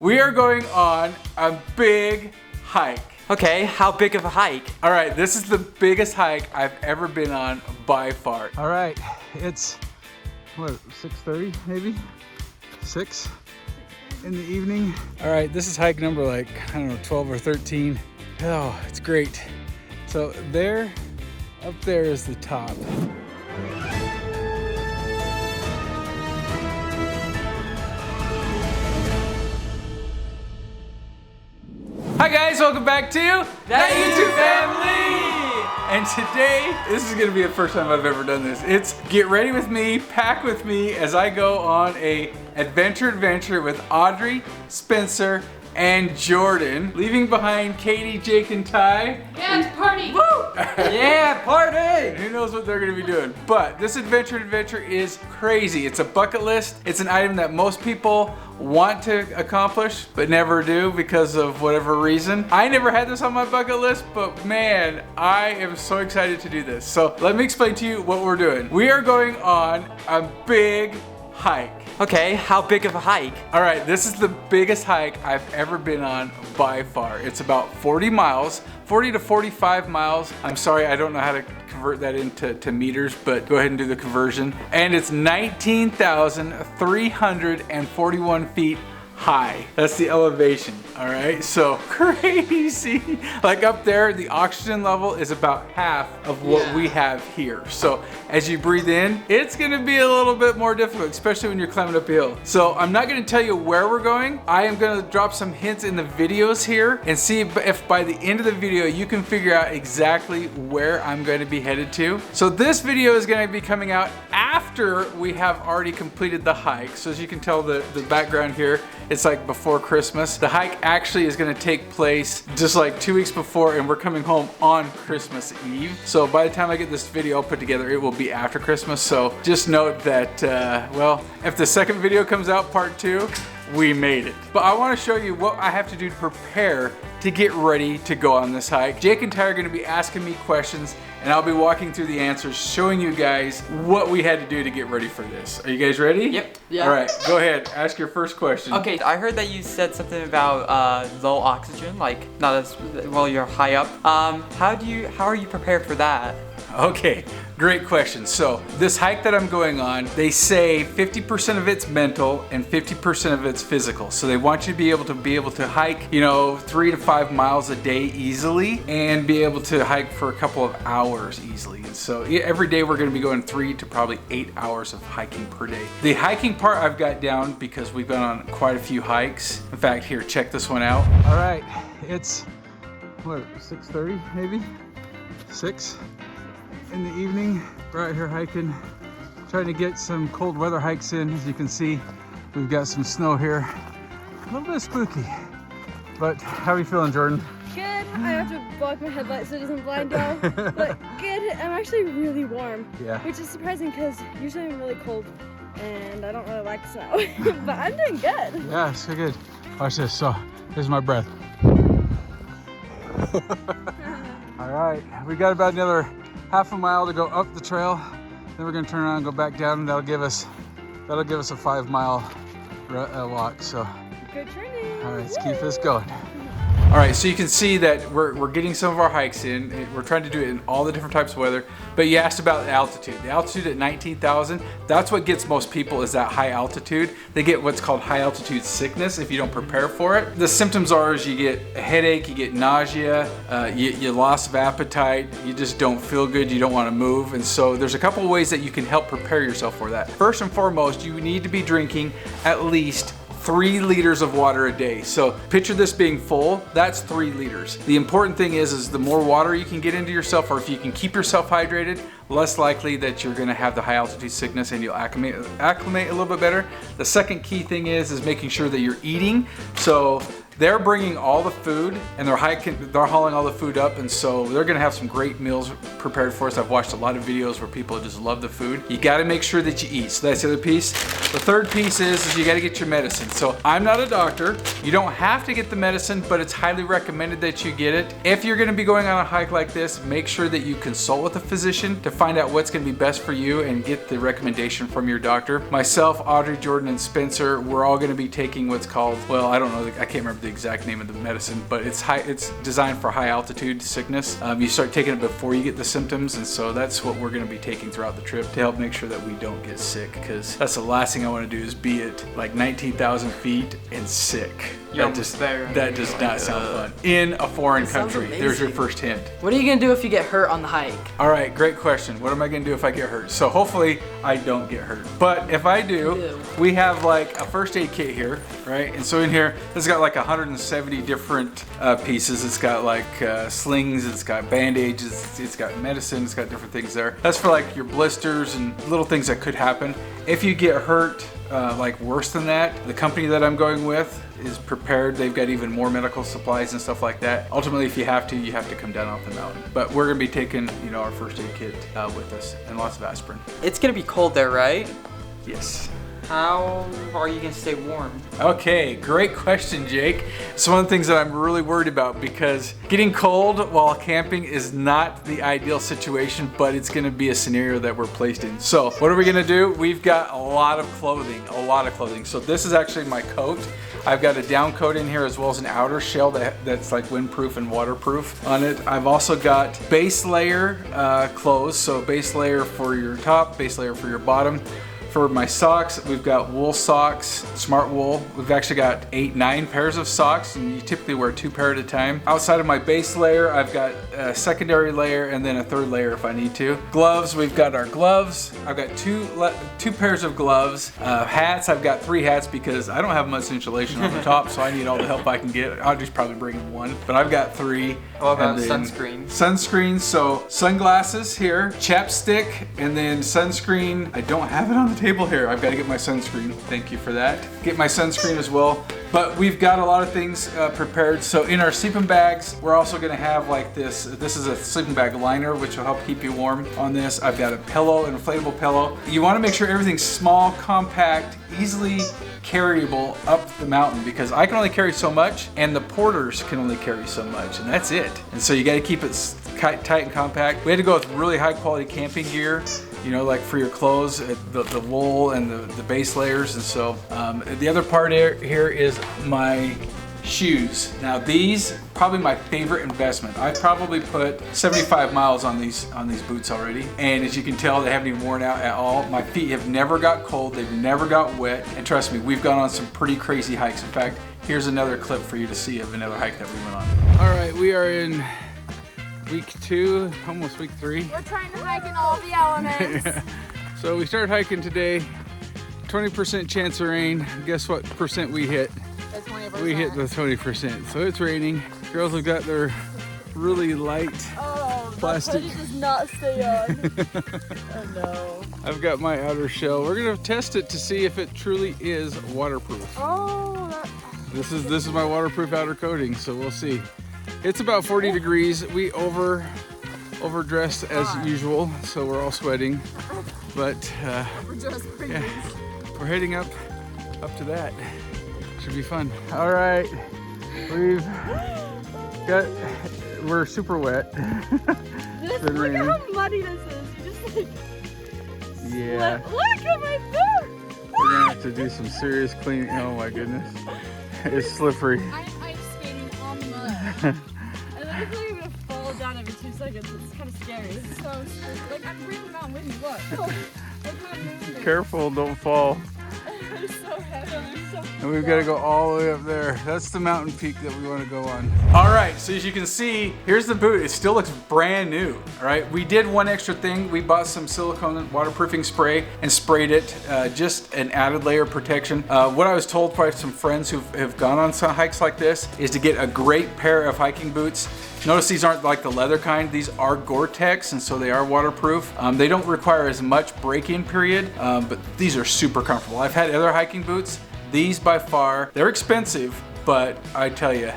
We are going on a big hike. Okay, how big of a hike? All right, this is the biggest hike I've ever been on by far. All right, it's what, 6:30 maybe? 6 in the evening. All right, this is hike number like, I don't know, 12 or 13. Oh, it's great. So there, up there is the top. Hi guys, welcome back to That YouTube Family! And today, this is gonna be the first time I've ever done this. It's get ready with me, pack with me as I go on a adventure with Audrey, Spencer, and Jordan, leaving behind Katie, Jake, and Ty. Yeah, it's a party! Woo! Yeah, party! Who knows what they're gonna be doing? But this adventure is crazy. It's a bucket list. It's an item that most people want to accomplish, but never do because of whatever reason. I never had this on my bucket list, but man, I am so excited to do this. So let me explain to you what we're doing. We are going on a big hike. Okay, how big of a hike? All right, this is the biggest hike I've ever been on by far. It's about 40 miles, 40 to 45 miles. I'm sorry, I don't know how to convert that into meters, but go ahead and do the conversion. And it's 19,341 feet high. That's the elevation, all right? So crazy. Like up there, the oxygen level is about half of what we have here. So as you breathe in, it's gonna be a little bit more difficult, especially when you're climbing uphill. So I'm not gonna tell you where we're going. I am gonna drop some hints in the videos here and see if by the end of the video, you can figure out exactly where I'm gonna be headed to. So this video is gonna be coming out after we have already completed the hike. So as you can tell the background here, it's like before Christmas. The hike actually is gonna take place just like 2 weeks before, and we're coming home on Christmas Eve. So by the time I get this video all put together, it will be after Christmas. So just note that, well, if the second video comes out, part 2, we made it. But I wanna show you what I have to do to prepare to get ready to go on this hike. Jake and Ty are gonna be asking me questions, and I'll be walking through the answers, showing you guys what we had to do to get ready for this. Are you guys ready? Yep. Yeah. All right, go ahead, ask your first question. Okay, I heard that you said something about low oxygen, like not as well, you're high up. How are you prepared for that? Okay, great question. So this hike that I'm going on, they say 50% of it's mental and 50% of it's physical. So they want you to be able to hike, 3 to 5 miles a day easily, and be able to hike for a couple of hours easily. And so every day we're gonna be going 3 to probably 8 hours of hiking per day. The hiking part I've got down because we've gone on quite a few hikes. In fact, here, check this one out. All right, it's what, 6:30 maybe? 6 in the evening. We're out here hiking, trying to get some cold weather hikes in. As you can see, we've got some snow here. A little bit spooky, but how are you feeling, Jordan? Good. I have to block my headlight so it doesn't blind out. But good. I'm actually really warm. Yeah. Which is surprising because usually I'm really cold and I don't really like snow. But I'm doing good. Yeah, so good. Watch this. So, here's my breath. All right, we got about another half a mile to go up the trail. Then we're gonna turn around and go back down, and that'll give us a 5 mile walk. So, Good training. all right, let's keep this going. All right, so you can see that we're getting some of our hikes in. We're trying to do it in all the different types of weather. But you asked about the altitude. The altitude at 19,000, that's what gets most people, is that high altitude. They get what's called high altitude sickness if you don't prepare for it. The symptoms are is you get a headache, you get nausea, you loss of appetite, you just don't feel good, you don't want to move. And so there's a couple of ways that you can help prepare yourself for that. First and foremost, you need to be drinking at least 3 liters of water a day. So picture this being full, that's 3 liters. The important thing is the more water you can get into yourself, or if you can keep yourself hydrated, less likely that you're gonna have the high altitude sickness and you'll acclimate a little bit better. The second key thing is making sure that you're eating. So They're bringing all the food and they're hauling all the food up, and so they're gonna have some great meals prepared for us. I've watched a lot of videos where people just love the food. You gotta make sure that you eat. So that's the other piece. The third piece is you gotta get your medicine. So I'm not a doctor. You don't have to get the medicine, but it's highly recommended that you get it. If you're gonna be going on a hike like this, make sure that you consult with a physician to find out what's gonna be best for you and get the recommendation from your doctor. Myself, Audrey, Jordan, and Spencer, we're all gonna be taking what's called, well, I don't know, I can't remember the exact name of the medicine, but it's designed for high altitude sickness. You start taking it before you get the symptoms, and so that's what we're gonna be taking throughout the trip to help make sure that we don't get sick, because that's the last thing I wanna do is be at like 19,000 feet and sick. That does not sound fun. In a foreign country. There's your first hint. What are you gonna do if you get hurt on the hike? All right, great question. What am I gonna do if I get hurt? So hopefully I don't get hurt. But if I do, we have like a first aid kit here, right? And so in here, it's got like 170 different pieces. It's got like slings, it's got bandages, it's got medicine, it's got different things there. That's for like your blisters and little things that could happen. If you get hurt, like worse than that, the company that I'm going with is prepared. They've got even more medical supplies and stuff like that. Ultimately, if you have to come down off the mountain. But we're gonna be taking, you know, our first aid kit with us and lots of aspirin. It's gonna be cold there, right? Yes. How are you gonna stay warm? Okay, great question, Jake. It's one of the things that I'm really worried about, because getting cold while camping is not the ideal situation, but it's gonna be a scenario that we're placed in. So what are we gonna do? We've got a lot of clothing. So this is actually my coat. I've got a down coat in here as well as an outer shell that's like windproof and waterproof on it. I've also got base layer clothes, so base layer for your top, base layer for your bottom. For my socks, we've got wool socks, smart wool. We've actually got 8-9 pairs of socks, and you typically wear 2 pair at a time. Outside of my base layer, I've got a secondary layer and then a third layer if I need to. Gloves, we've got our gloves. I've got two pairs of gloves. Hats, I've got 3 hats because I don't have much insulation on the top, so I need all the help I can get. Audrey's probably bringing 1, but I've got 3. What about sunscreen? Sunscreen, so sunglasses here, chapstick, and then sunscreen. I don't have it on the table here. I've got to get my sunscreen. Thank you for that. Get my sunscreen as well. But we've got a lot of things prepared. So in our sleeping bags, we're also going to have like this. This is a sleeping bag liner, which will help keep you warm on this. I've got a pillow, an inflatable pillow. You want to make sure everything's small, compact, easily carryable up the mountain, because I can only carry so much and the porters can only carry so much, and that's it. And so you got to keep it tight and compact. We had to go with really high quality camping gear, you know, like for your clothes, the wool and the base layers. And so the other part here is my shoes. Now these, probably my favorite investment. I've probably put 75 miles on these boots already, and as you can tell, they haven't even worn out at all. My feet have never got cold, they've never got wet, and trust me, we've gone on some pretty crazy hikes. In fact, here's another clip for you to see of another hike that we went on. All right, we are in week 2, almost week 3. We're trying to hike in all the elements. Yeah. So we started hiking today, 20% chance of rain. Guess what percent we hit? That's 20%. We hit the 20%. So it's raining. Girls have got their really light plastic. The does not stay on. Oh no. I've got my outer shell. We're gonna test it to see if it truly is waterproof. Oh. This is my waterproof outer coating, so we'll see. It's about 40 degrees. We overdressed as usual, so we're all sweating. But yeah, we're heading up to that. Should be fun. All right, we're super wet. Look at how muddy this is. You just like, yeah. Look at my foot. We're gonna have to do some serious cleaning. Oh my goodness, it's slippery. I'm ice skating on mud. And then I feel like I'm gonna fall down every 2 seconds. It's kind of scary. So, like, I'm bringing down with me. Look. Careful, don't fall. They're so heavy. They're so And we've got to go all the way up there. That's the mountain peak that we want to go on. All right, so as you can see, here's the boot. It still looks brand new, all right? We did one extra thing. We bought some silicone waterproofing spray and sprayed it, just an added layer of protection. What I was told by some friends who have gone on some hikes like this is to get a great pair of hiking boots. Notice these aren't like the leather kind. These are Gore-Tex, and so they are waterproof. They don't require as much break-in period, but these are super comfortable. I've had other hiking boots. These by far, they're expensive, but I tell you,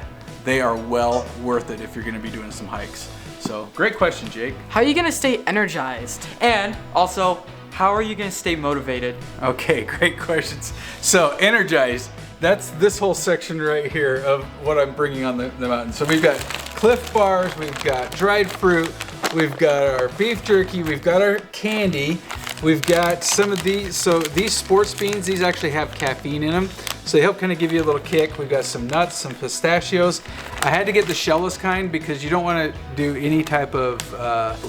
they are well worth it if you're gonna be doing some hikes. So great question, Jake. How are you gonna stay energized? And also, how are you gonna stay motivated? Okay, great questions. So energized, that's this whole section right here of what I'm bringing on the mountain. So we've got Cliff Bars, we've got dried fruit, we've got our beef jerky, we've got our candy, we've got some of these. So these sports beans, these actually have caffeine in them. So they help kind of give you a little kick. We've got some nuts, some pistachios. I had to get the shellless kind because you don't want to do any type of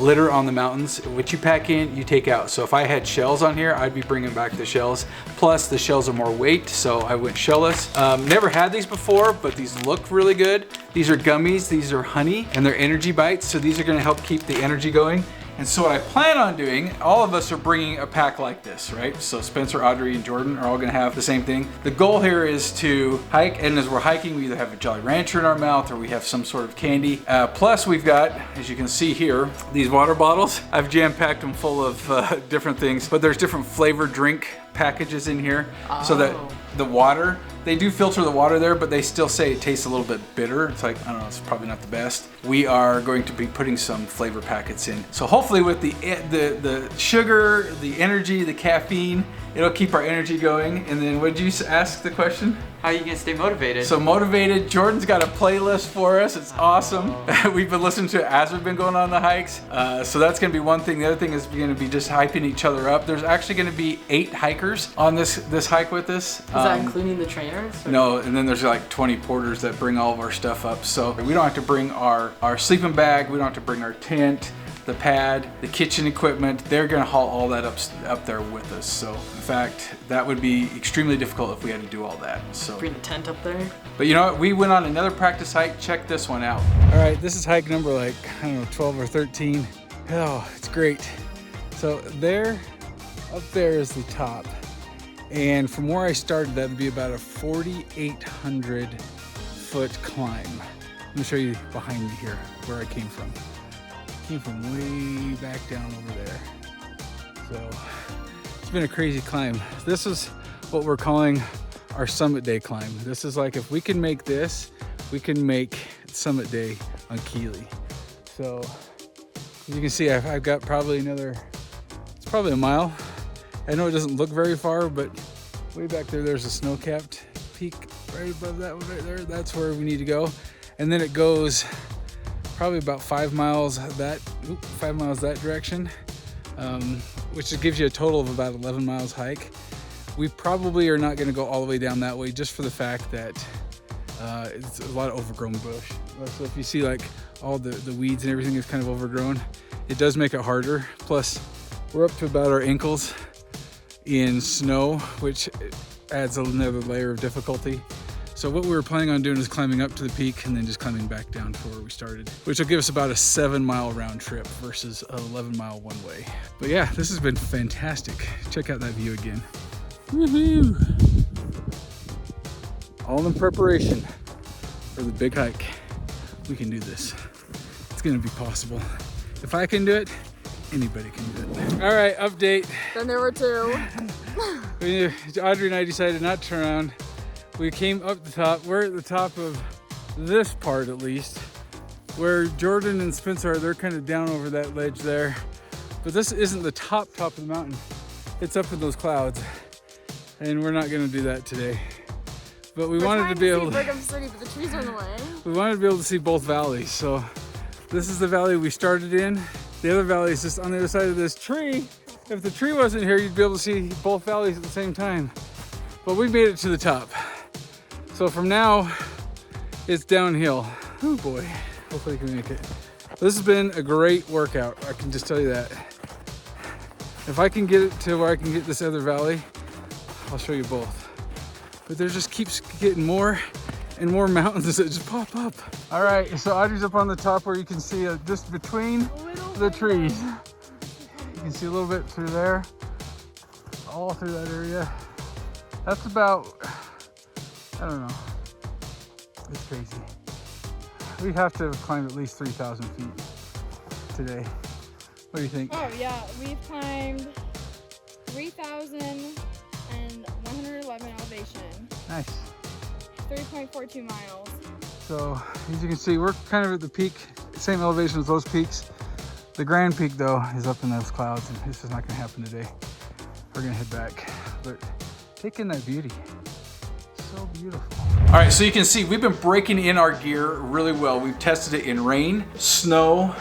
litter on the mountains. What you pack in, you take out. So if I had shells on here, I'd be bringing back the shells. Plus the shells are more weight, so I went shellless. Never had these before, but these look really good. These are gummies, these are honey, and they're energy bites. So these are gonna help keep the energy going. And so what I plan on doing, all of us are bringing a pack like this, right? So Spencer, Audrey, and Jordan are all gonna have the same thing. The goal here is to hike, and as we're hiking, we either have a Jolly Rancher in our mouth or we have some sort of candy. Plus we've got, as you can see here, these water bottles. I've jam-packed them full of different things, but there's different flavored drink packages in here so that the water, they do filter the water there, but they still say it tastes a little bit bitter. It's like, I don't know, it's probably not the best. We are going to be putting some flavor packets in. So hopefully with the sugar, the energy, the caffeine, it'll keep our energy going. And then what did you ask the question? How are you gonna stay motivated? So motivated, Jordan's got a playlist for us. It's awesome. We've been listening to it as we've been going on the hikes. So that's gonna be one thing. The other thing is gonna be just hyping each other up. There's actually gonna be 8 hikers on this hike with us. Is that including the trainers? Or? No, and then there's like 20 porters that bring all of our stuff up. So we don't have to bring our sleeping bag, we don't have to bring our tent, the pad, the kitchen equipment. They're gonna haul all that up there with us. So in fact, that would be extremely difficult if we had to do all that. So Bring the tent up there? but you know what, we went on another practice hike. Check this one out. All right, this is hike number like, I don't know, 12 or 13. Oh, it's great. So there, up there is the top. And from where I started, that would be about a 4,800 foot climb. Let me show you behind me here, where I came from. Came from way back down over there. So it's been a crazy climb. This is what we're calling our summit day climb. This is like, if we can make this, we can make summit day on Kili. So as you can see, I've got probably another, it's probably a mile. I know it doesn't look very far, but way back there, there's a snow-capped peak right above that one right there. That's where we need to go. And then it goes probably about 5 miles that direction, which gives you a total of about 11 miles hike. We probably are not going to go all the way down that way, just for the fact that it's a lot of overgrown bush. So if you see like all the weeds and everything is kind of overgrown, it does make it harder. Plus we're up to about our ankles in snow, which adds another layer of difficulty. So what we were planning on doing is climbing up to the peak and then just climbing back down to where we started, which will give us about a 7-mile round trip versus an 11-mile one way. But yeah, this has been fantastic. Check out that view again. Woohoo! All in preparation for the big hike. We can do this. It's gonna be possible. If I can do it, anybody can do it. All right, update. Then there were 2. Audrey and I decided not to turn around. We came up the top. We're at the top of this part, at least, where Jordan and Spencer are. They're kind of down over that ledge there. But this isn't the top of the mountain. It's up in those clouds. And we're not gonna do that today. But we wanted to be able to see Brigham City, but the trees are in the way. We wanted to be able to see both valleys. So this is the valley we started in. The other valley is just on the other side of this tree. If the tree wasn't here, you'd be able to see both valleys at the same time. But we made it to the top. So from now, it's downhill. Oh boy, hopefully we can make it. This has been a great workout, I can just tell you that. If I can get it to where I can get this other valley, I'll show you both. But there just keeps getting more and more mountains that just pop up. All right, so Audrey's up on the top where you can see just between the trees. You can see a little bit through there, all through that area. That's about, I don't know, it's crazy. We have to have climbed at least 3,000 feet today. What do you think? Oh yeah, we've climbed 3,111 elevation. Nice. 3.42 miles. So as you can see, we're kind of at the peak, same elevation as those peaks. The grand peak though is up in those clouds, and this is not gonna happen today. We're gonna head back, but take in that beauty. So beautiful. All right, so you can see we've been breaking in our gear really well. We've tested it in rain, snow,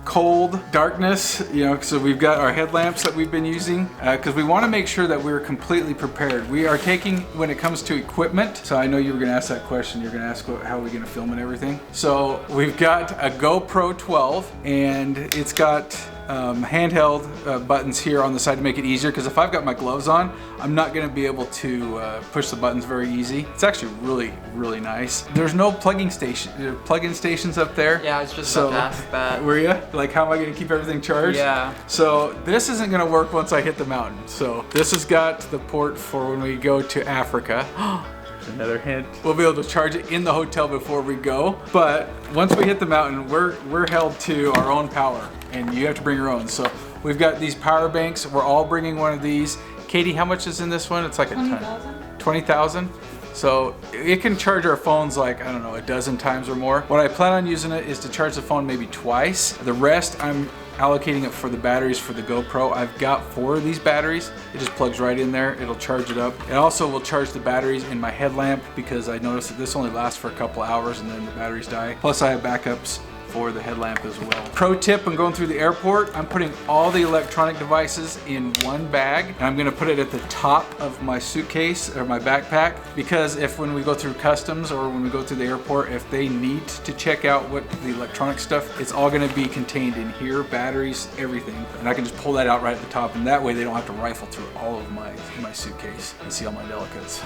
cold, darkness, you know, so we've got our headlamps that we've been using because we want to make sure that we're completely prepared. We are taking, when it comes to equipment, so I know you were going to ask that question, you're going to ask how are we going to film and everything. So we've got a GoPro 12 and it's got handheld buttons here on the side to make it easier, because if I've got my gloves on, I'm not going to be able to push the buttons very easy. It's actually really nice. There's no plug-in stations up there. Yeah, I was just about to ask that. Were you? Like, how am I going to keep everything charged? Yeah. So this isn't going to work once I hit the mountain. So this has got the port for when we go to Africa. There's another hint. We'll be able to charge it in the hotel before we go. But once we hit the mountain, we're held to our own power, and you have to bring your own. So we've got these power banks. We're all bringing one of these. Katie, how much is in this one? It's like 20,000. 20,000. So it can charge our phones like, I don't know, a dozen times or more. What I plan on using it is to charge the phone maybe twice. The rest, I'm allocating it for the batteries for the GoPro. I've got 4 of these batteries. It just plugs right in there. It'll charge it up. It also will charge the batteries in my headlamp, because I noticed that this only lasts for a couple hours and then the batteries die. Plus I have backups for the headlamp as well. Pro tip when going through the airport, I'm putting all the electronic devices in one bag, and I'm gonna put it at the top of my suitcase or my backpack, because if when we go through customs or when we go through the airport, if they need to check out what the electronic stuff, it's all gonna be contained in here, batteries, everything. And I can just pull that out right at the top, and that way they don't have to rifle through all of my suitcase and see all my delicates.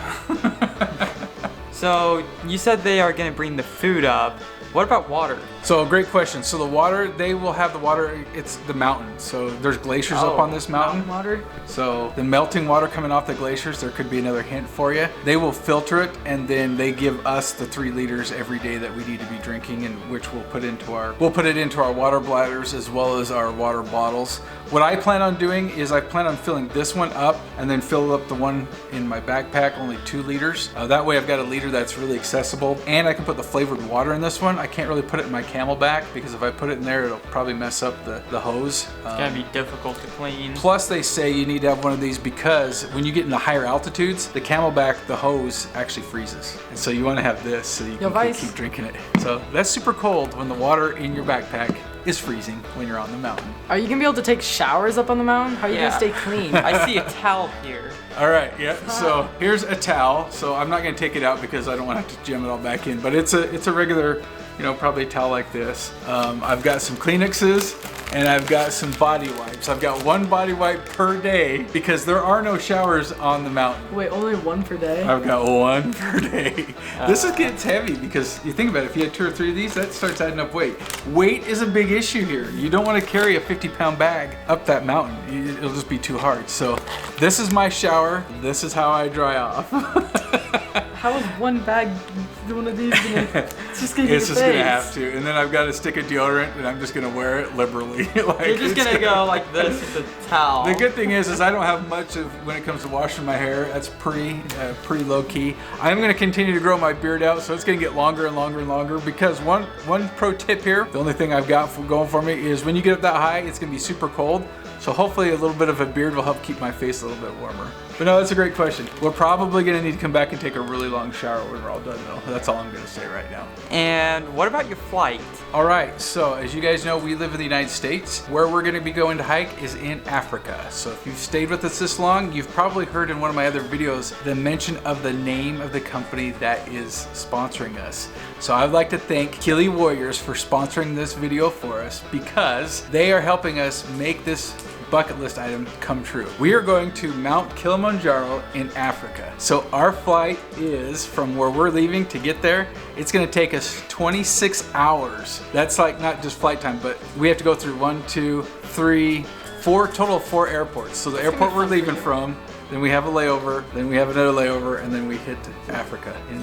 So you said they are gonna bring the food up. What about water? So great question. So the water, they will have the water, it's the mountain. So there's glaciers up on this mountain. Water? So the melting water coming off the glaciers, there could be another hint for you. They will filter it, and then they give us the 3 liters every day that we need to be drinking, and which we'll put it into our water bladders as well as our water bottles. What I plan on doing is I plan on filling this one up and then fill up the one in my backpack, only 2 liters. That way I've got a liter that's really accessible, and I can put the flavored water in this one. I can't really put it in my Camelback, because if I put it in there, it'll probably mess up the hose. It's gonna be difficult to clean. Plus they say you need to have one of these because when you get into higher altitudes, the Camelback, the hose actually freezes. And so you want to have this so you can keep drinking it. So that's super cold when the water in your backpack is freezing when you're on the mountain. Are you gonna be able to take showers up on the mountain? How are you Yeah. gonna stay clean? I see a towel here. All right, yeah, so here's a towel. So I'm not gonna take it out because I don't want to have to jam it all back in, but it's a regular, you know, probably a towel like this. I've got some Kleenexes, and I've got some body wipes. I've got 1 body wipe per day because there are no showers on the mountain. Wait, only 1 per day? I've got 1 per day. This gets heavy because you think about it, if you had 2 or 3 of these, that starts adding up weight. Weight is a big issue here. You don't want to carry a 50-pound bag up that mountain. It'll just be too hard. So this is my shower. This is how I dry off. How is 1 bag, one of these gonna, it's just gonna hit It's your just face. gonna have to. And then I've got a stick of deodorant, and I'm just gonna wear it liberally. Like, You're just gonna go like this with the towel. The good thing is I don't have much of when it comes to washing my hair. That's pretty low key. I'm gonna continue to grow my beard out, so it's gonna get longer and longer and longer. Because one pro tip here, the only thing I've got going for me is when you get up that high, it's gonna be super cold. So hopefully a little bit of a beard will help keep my face a little bit warmer. But no, that's a great question. We're probably gonna need to come back and take a really long shower when we're all done though. That's all I'm gonna say right now. And what about your flight? All right, so as you guys know, we live in the United States. Where we're gonna be going to hike is in Africa. So if you've stayed with us this long, you've probably heard in one of my other videos the mention of the name of the company that is sponsoring us. So I'd like to thank Kili Warriors for sponsoring this video for us, because they are helping us make this bucket list item come true. We are going to Mount Kilimanjaro in Africa. So our flight is from where we're leaving to get there. It's gonna take us 26 hours. That's like not just flight time, but we have to go through 1, 2, 3, 4, total of 4 airports. So the airport we're leaving from, then we have a layover, then we have another layover, and then we hit Africa in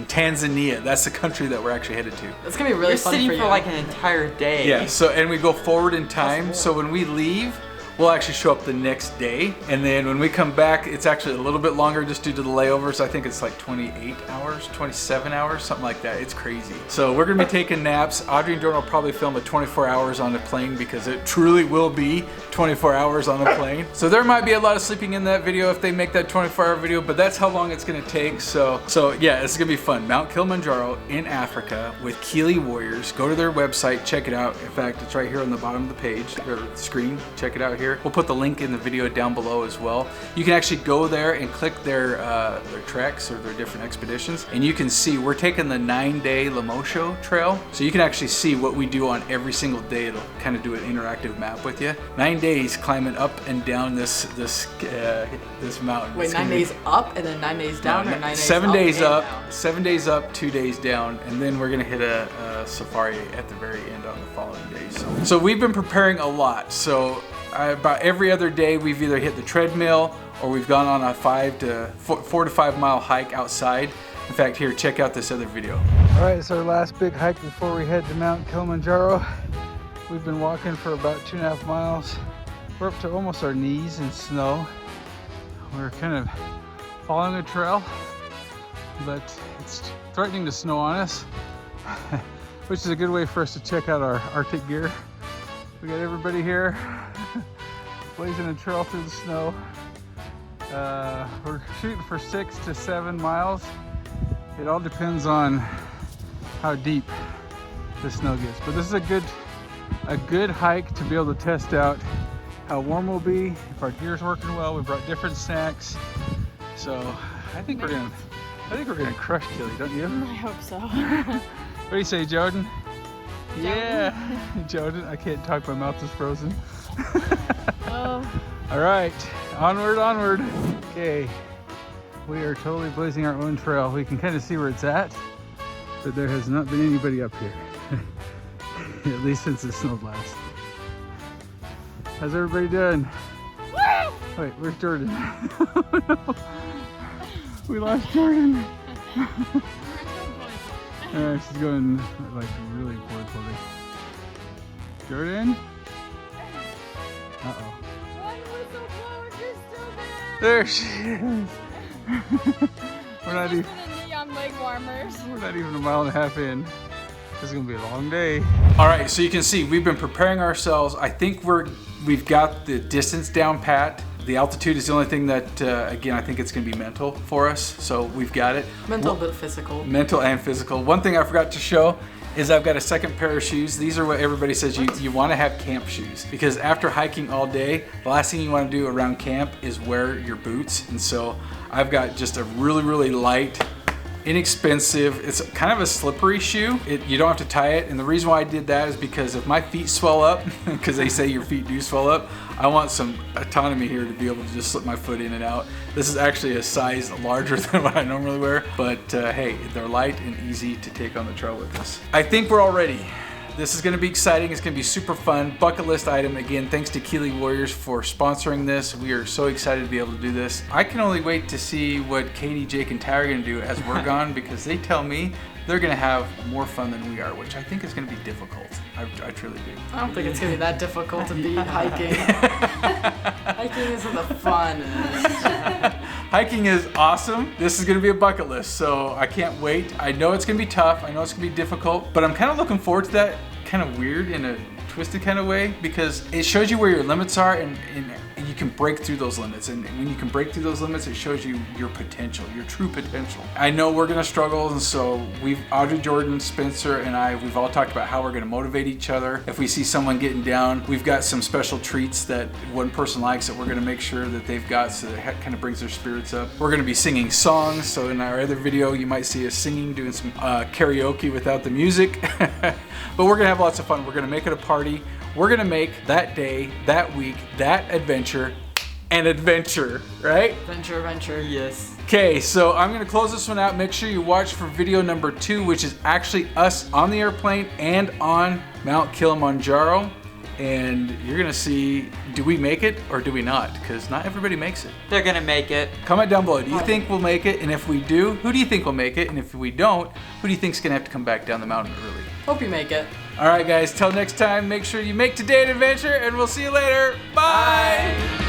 Tanzania. That's the country that we're actually headed to. It's gonna be really You're fun sitting for you. for like an entire day. Yeah, so, and we go forward in time. So when we leave, we'll actually show up the next day. And then when we come back, it's actually a little bit longer just due to the layovers. I think it's like 28 hours, 27 hours, something like that. It's crazy. So we're gonna be taking naps. Audrey and Jordan will probably film a 24 hours on the plane because it truly will be 24 hours on the plane. So there might be a lot of sleeping in that video if they make that 24-hour video, but that's how long it's gonna take. So yeah, it's gonna be fun. Mount Kilimanjaro in Africa with Kili Warriors. Go to their website, check it out. In fact, it's right here on the bottom of the page, or the screen. Check it out here. We'll put the link in the video down below as well. You can actually go there and click their treks or their different expeditions, and you can see we're taking the 9-day Lemosho trail. So you can actually see what we do on every single day. It'll kind of do an interactive map with you. 9 days climbing up and down this mountain. Wait, 9 days up and then 9 days down, or 9 days 7 days up? up, 7 days up, 2 days down, and then we're gonna hit a safari at the very end on the following days. So we've been preparing a lot. So about every other day we've either hit the treadmill or we've gone on a 4 to 5 mile hike outside. In fact, here, check out this other video. All right, it's our last big hike before we head to Mount Kilimanjaro. We've been walking for about 2.5 miles. We're up to almost our knees in snow. We're kind of following a trail, but it's threatening to snow on us, which is a good way for us to check out our Arctic gear. We got everybody here blazing a trail through the snow. We're shooting for 6 to 7 miles. It all depends on how deep the snow gets, but this is a good hike to be able to test out how warm we'll be, if our gear's working well. We brought different snacks, so I think we're gonna crush Kili, don't you? I hope so. What do you say, Jordan? Yeah, Jordan. I can't talk. My mouth is frozen. Oh. All right, onward, onward. Okay, we are totally blazing our own trail. We can kind of see where it's at, but there has not been anybody up here, at least since the snow blast. How's everybody doing? Woo! Wait, where's Jordan? Oh, no. We lost Jordan. She's going like really poorly. Jordan? Uh-oh. One whistle blows, you're still there. There she is. We're not even The neon leg warmers. We're not even a mile and a half in. This is gonna be a long day. All right, so you can see we've been preparing ourselves. I think we've got the distance down pat. The altitude is the only thing that, again, I think it's gonna be mental for us. So we've got it. Mental but physical. Mental and physical. One thing I forgot to show is I've got a second pair of shoes. These are what everybody says you want to have camp shoes, because after hiking all day, the last thing you want to do around camp is wear your boots. And so I've got just a really, really light, inexpensive, it's kind of a slippery shoe. You don't have to tie it, and the reason why I did that is because if my feet swell up, because they say your feet do swell up, I want some autonomy here to be able to just slip my foot in and out. This is actually a size larger than what I normally wear, but hey, they're light and easy to take on the trail with us. I think we're all ready. This is gonna be exciting, it's gonna be super fun. Bucket list item. Again, thanks to Kili Warriors for sponsoring this. We are so excited to be able to do this. I can only wait to see what Katie, Jake, and Ty are gonna do as we're gone, because they tell me they're gonna have more fun than we are, which I think is gonna be difficult. I truly do. I don't think it's gonna be that difficult to beat hiking. Hiking isn't the fun. Hiking is awesome. This is gonna be a bucket list, so I can't wait. I know it's gonna be tough, I know it's gonna be difficult, but I'm kind of looking forward to that kind of weird in a twisted kind of way, because it shows you where your limits are, and you can break through those limits. And when you can break through those limits, it shows you your potential, your true potential. I know we're gonna struggle, and so Audrey, Jordan, Spencer, and we've all talked about how we're gonna motivate each other. If we see someone getting down, we've got some special treats that one person likes that we're gonna make sure that they've got, so that it kind of brings their spirits up. We're gonna be singing songs, so in our other video, you might see us singing, doing some karaoke without the music. But we're gonna have lots of fun. We're gonna make it a party. We're gonna make that day, that week, that adventure an adventure, right? Adventure, yes. Okay, so I'm gonna close this one out. Make sure you watch for video number 2, which is actually us on the airplane and on Mount Kilimanjaro. And you're gonna see, do we make it or do we not? Because not everybody makes it. They're gonna make it. Comment down below. Do you think we'll make it? And if we do, who do you think will make it? And if we don't, who do you think's gonna have to come back down the mountain early? Hope you make it. All right, guys, till next time, make sure you make today an adventure, and we'll see you later. Bye.